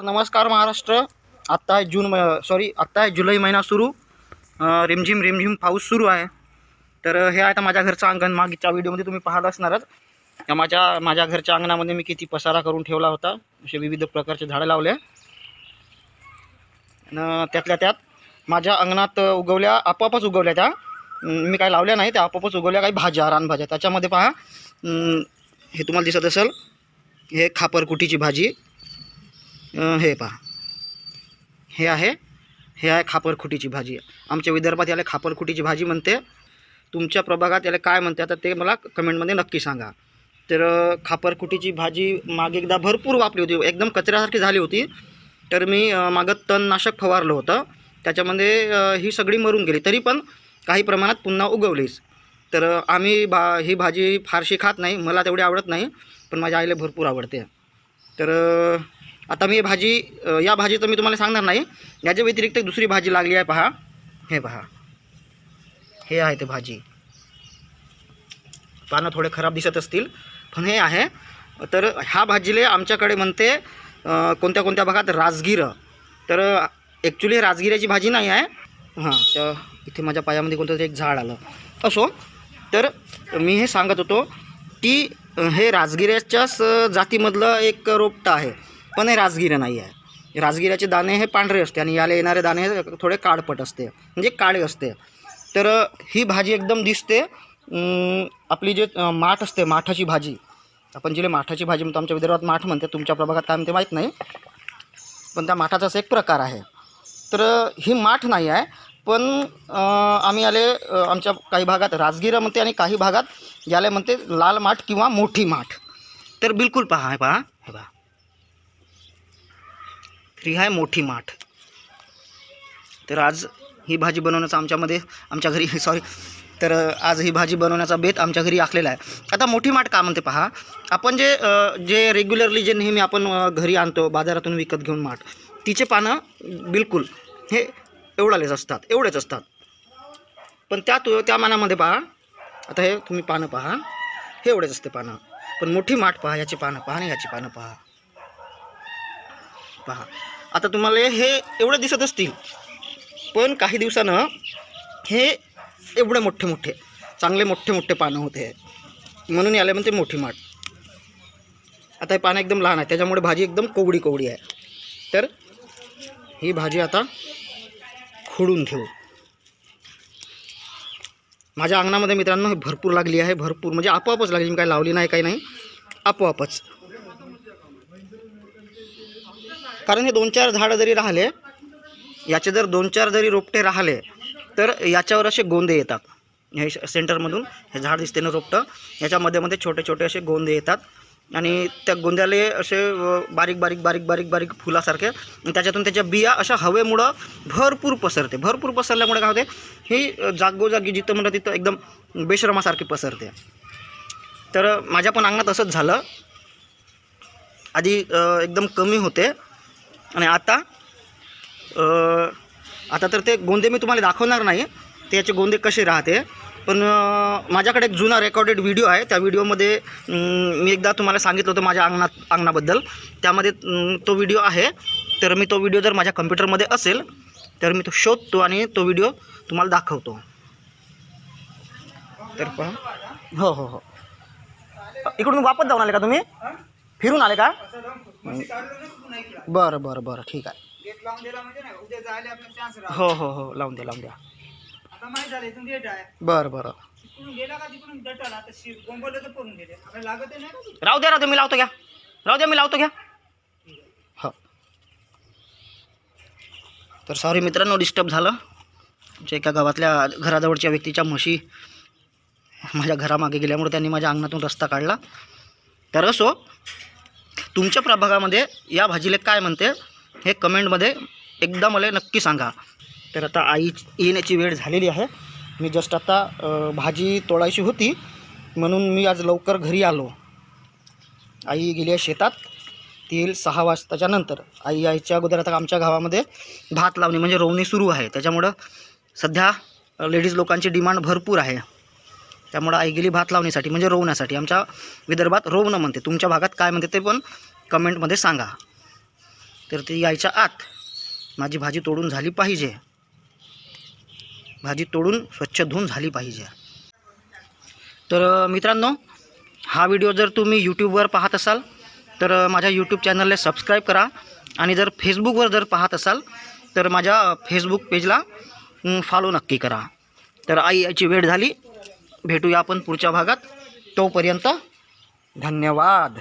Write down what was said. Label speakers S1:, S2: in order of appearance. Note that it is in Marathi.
S1: नमस्कार महाराष्ट्र. आत्ता आहे आत्ता आहे जुलै महिना सुरू. रिमझिम रिमझिम पाऊस सुरू आहे. तर हे आता माझ्या घरचं अंगण. मागच्या व्हिडिओमध्ये तुम्ही पाहिलं असणारच. माझ्या घरच्या अंगणामध्ये मी किती पसारा करून ठेवला होता. असे विविध प्रकारचे झाडं लावले. त्यातल्या त्यात माझ्या अंगणात आपोआपच उगवल्या त्या. मी काय लावल्या नाही, त्या आपोआपच उगवल्या काही भाज्या, रानभाज्या. त्याच्यामध्ये पहा, हे तुम्हाला दिसत असेल, हे खापरकुटीची भाजी. हे पहा, हे आहे खापरखुटीची भाजी. आमच्या विदर्भात याला खापरखुटीची भाजी म्हणते. तुमच्या प्रभागात याला काय म्हणते आता ते मला कमेंटमध्ये नक्की सांगा. तर खापरखुटीची भाजी मागे एकदा भरपूर वापरली होती, एकदम कचऱ्यासारखी झाली होती. तर मी मागं तणनाशक फवारलं होतं, त्याच्यामध्ये ही सगळी मरून गेली. तरी पण काही प्रमाणात पुन्हा उगवलीच. तर आम्ही ही भाजी फारशी खात नाही, मला तेवढी आवडत नाही, पण माझ्या आईला भरपूर आवडते. तर आता मी या भाजीचं मी तुम्हाला सांगणार नाही. याच्या व्यतिरिक्त दुसरी भाजी लागली आहे. पहा, हे पहा, हे आहे ते भाजी. पानं थोडे खराब दिसत असतील, पण हे आहे. तर ह्या भाजीला आमच्याकडे म्हणते कोणत्या कोणत्या भागात राजगिरं. तर ॲक्च्युली राजगिऱ्याची भाजी नाही आहे. हां, तर इथे माझ्या पायामध्ये कोणतं तरी एक झाड आलं. असो, तर मी हे सांगत होतो की हे राजगिऱ्याच्याच जातीमधलं एक रोपटं आहे, पण हे राजगिरं नाही आहे. राजगिऱ्याचे दाणे हे पांढरे असते आणि याला येणारे दाणे थोडे काळपट असते, म्हणजे काळे असते. तर ही भाजी एकदम दिसते. आपली जे माठ असते, माठाची भाजी, आपण जिला माठाची भाजी म्हणतो, आमच्या विदर्भात माठ म्हणते, तुमच्या प्रभागात काय म्हणते माहीत नाही, पण त्या माठाचाच एक प्रकार आहे. तर ही माठ नाही आहे, पण आम्ही याले आमच्या काही भागात राजगिरं म्हणते आणि काही भागात याला म्हणते लाल माठ किंवा मोठी माठ. तर बिलकुल पहा, हे पहा, हे पहा, ही आहे मोठी माठ. तर आज ही भाजी बनवण्याचा आमच्या घरी तर आज ही भाजी बनवण्याचा बेत आमच्या घरी आखलेला आहे. आता मोठी माठ का म्हणते पहा, आपण जे रेग्युलरली जे नेहमी आपण घरी आणतो बाजारातून विकत घेऊन माठ, तिचे पानं बिलकुल हे एवढेच असतात. पण त्या मानामध्ये पहा, आता हे तुम्ही पानं पहा, हे एवढेच असते पानं. पण मोठी माठ पहा, याची पानं पहा आणि याची पानं पहा. पहा, आता तुम्हाला हे एवढे दिसत असतील, पण काही दिवसानं हे एवढे मोठे चांगले मोठे पानं होते, म्हणून याला म्हणते मोठी माठ. आता हे पानं एकदम लहान आहे, त्याच्यामुळे भाजी एकदम कोवडी आहे. तर ही भाजी आता खोडून घेऊ. माझ्या अंगणामध्ये मित्रांनो हे भरपूर लागली आहे, भरपूर म्हणजे आपोआपच लागली. मी काही लावली नाही, काही नाही, आपोआपच. कारण हे 2-4 झाडं जरी राहिले, याचे जर 2-4 जरी रोपटे राहिले, तर याच्यावर असे गोंदे येतात. हे सेंटरमधून हे झाड दिसते ना रोपटं, याच्यामध्ये छोटे असे गोंदे येतात आणि त्या गोंद्याले असे बारीक फुलासारखे, त्याच्यातून त्याच्या बिया अशा हवेमुळं भरपूर पसरल्यामुळे काय होते, ही जागोजागी जिथं म्हणतं तिथं एकदम बेशरमासारखी पसरते. तर माझ्या पण अंगणात असंच झालं. आधी एकदम कमी होते आणि आता तर ते गोंदे मी तुम्हाला दाखवणार नाही, ते याचे गोंदे कसे राहते. पण माझ्याकडे एक जुना रेकॉर्डेड व्हिडिओ आहे. त्या व्हिडिओमध्ये मी एकदा तुम्हाला सांगितलं होतं माझ्या अंगणाबद्दल. त्यामध्ये तो व्हिडिओ आहे. तर मी तो व्हिडिओ जर माझ्या कम्प्युटरमध्ये असेल तर मी तो शोधतो आणि तो व्हिडिओ तुम्हाला दाखवतो. तर पहा, हो, इकडून वापस जाऊन आले का तुम्ही? फिरून आले का? बरं, ठीक आहे. हो, लावून द्या. बरं. राहू द्या, मी लावतो घ्या. हो, तर सॉरी मित्रांनो, डिस्टर्ब झालं. आमच्या एका गावातल्या घराजवळच्या व्यक्तीच्या म्हशी माझ्या घरामागे गेल्यामुळे त्यांनी माझ्या अंगणातून रस्ता काढला. तर असो, तुमच्या प्रभागामध्ये या भाजीला काय म्हणते हे कमेंटमध्ये एकदा मला नक्की सांगा. तर आता आई येण्याची वेळ झालेली आहे. मी जस्ट आता भाजी तोडायची होती, म्हणून मी आज लवकर घरी आलो. आई गेली आहे शेतात, ती येईल 6 वाजताच्या नंतर. आई यायच्या अगोदर आता आमच्या गावामध्ये भात लावणी म्हणजे रोवणी सुरू आहे. त्याच्यामुळं सध्या लेडीज लोकांची डिमांड भरपूर आहे. त्यामुळं आई गेली भात लावणीसाठी, म्हणजे रोवण्यासाठी. आमच्या विदर्भात रोवणं म्हणते, तुमच्या भागात काय म्हणते ते पण कमेंटमध्ये सांगा. तर ती यायच्या आत माझी भाजी तोडून झाली पाहिजे. भाजी तोडून स्वच्छ धुवून झाली पाहिजे. तर मित्रांनो, हा व्हिडिओ जर तुम्ही यूट्यूबवर पाहत असाल तर माझ्या यूट्यूब चॅनलला सबस्क्राईब करा. आणि जर फेसबुकवर जर पाहत असाल तर माझ्या फेसबुक पेजला फॉलो नक्की करा. तर आई याची वेळ झाली. भेटूया आपण पुढच्या भागात. तोपर्यंत धन्यवाद.